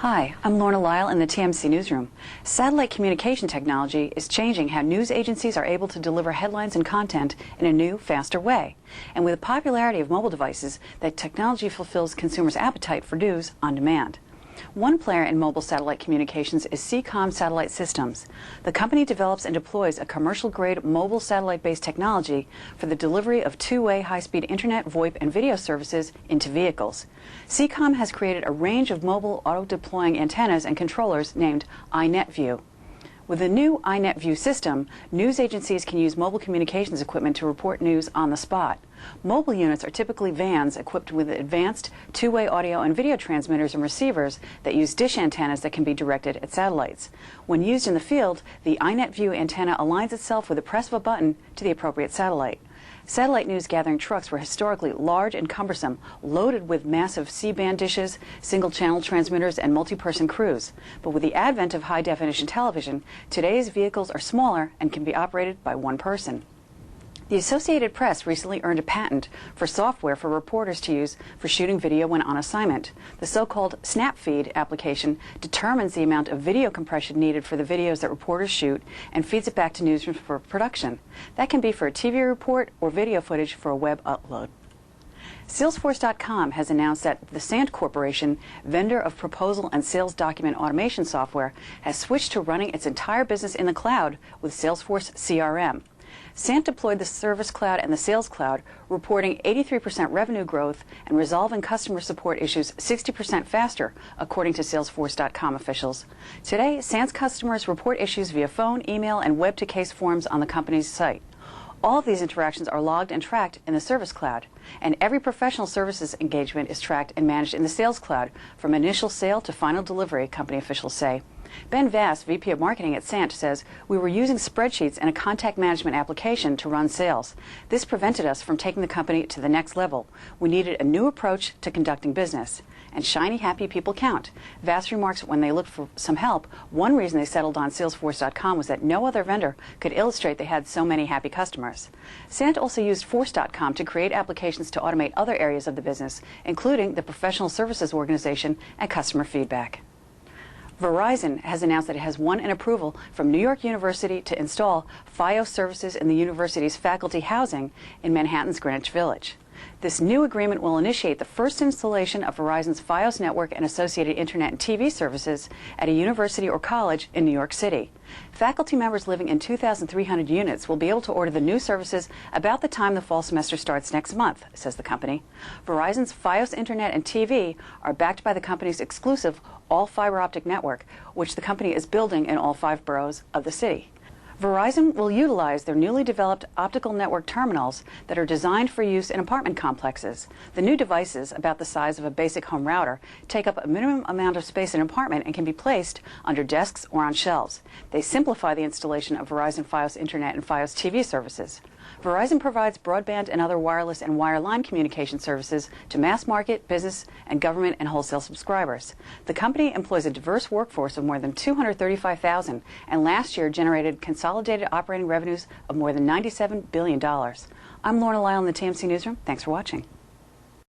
Hi, I'm Lorna Lyle in the TMC Newsroom. Satellite communication technology is changing how news agencies are able to deliver headlines and content in a new, faster way. And with the popularity of mobile devices, that technology fulfills consumers' appetite for news on demand. One player in mobile satellite communications is CCOM Satellite Systems. The company develops and deploys a commercial-grade mobile satellite-based technology for the delivery of two-way high-speed internet, VoIP, and video services into vehicles. CCOM has created a range of mobile auto-deploying antennas and controllers named iNetView. With the new iNetView system, news agencies can use mobile communications equipment to report news on the spot. Mobile units are typically vans equipped with advanced two-way audio and video transmitters and receivers that use dish antennas that can be directed at satellites. When used in the field, the iNetView antenna aligns itself with the press of a button to the appropriate satellite. Satellite news gathering trucks were historically large and cumbersome, loaded with massive C-band dishes, single-channel transmitters, and multi-person crews. But with the advent of high-definition television, today's vehicles are smaller and can be operated by one person. The Associated Press recently earned a patent for software for reporters to use for shooting video when on assignment. The so-called SnapFeed application determines the amount of video compression needed for the videos that reporters shoot and feeds it back to Newsroom for production. That can be for a TV report or video footage for a web upload. Salesforce.com has announced that the Sant Corporation, vendor of proposal and sales document automation software, has switched to running its entire business in the cloud with Salesforce CRM. Sant deployed the Service Cloud and the Sales Cloud, reporting 83% revenue growth and resolving customer support issues 60% faster, according to Salesforce.com officials. Today, Sant's customers report issues via phone, email, and web-to-case forms on the company's site. All of these interactions are logged and tracked in the Service Cloud, and every professional services engagement is tracked and managed in the Sales Cloud, from initial sale to final delivery, company officials say. Ben Vass, VP of Marketing at Sant, says, "We were using spreadsheets and a contact management application to run sales. This prevented us from taking the company to the next level. We needed a new approach to conducting business. And shiny, happy people count." Vass remarks when they looked for some help, one reason they settled on Salesforce.com was that no other vendor could illustrate they had so many happy customers. Sant also used Force.com to create applications to automate other areas of the business, including the professional services organization and customer feedback. Verizon has announced that it has won an approval from New York University to install FiOS services in the university's faculty housing in Manhattan's Greenwich Village. This new agreement will initiate the first installation of Verizon's FiOS network and associated internet and TV services at a university or college in New York City. Faculty members living in 2,300 units will be able to order the new services about the time the fall semester starts next month, says the company. Verizon's FiOS internet and TV are backed by the company's exclusive all-fiber optic network, which the company is building in all 5 boroughs of the city. Verizon will utilize their newly developed optical network terminals that are designed for use in apartment complexes. The new devices, about the size of a basic home router, take up a minimum amount of space in an apartment and can be placed under desks or on shelves. They simplify the installation of Verizon FiOS Internet and FiOS TV services. Verizon provides broadband and other wireless and wireline communication services to mass market, business, and government and wholesale subscribers. The company employs a diverse workforce of more than 235,000 and last year generated consolidated operating revenues of more than $97 billion. I'm Lorna Lyle in the TMC Newsroom. Thanks for watching.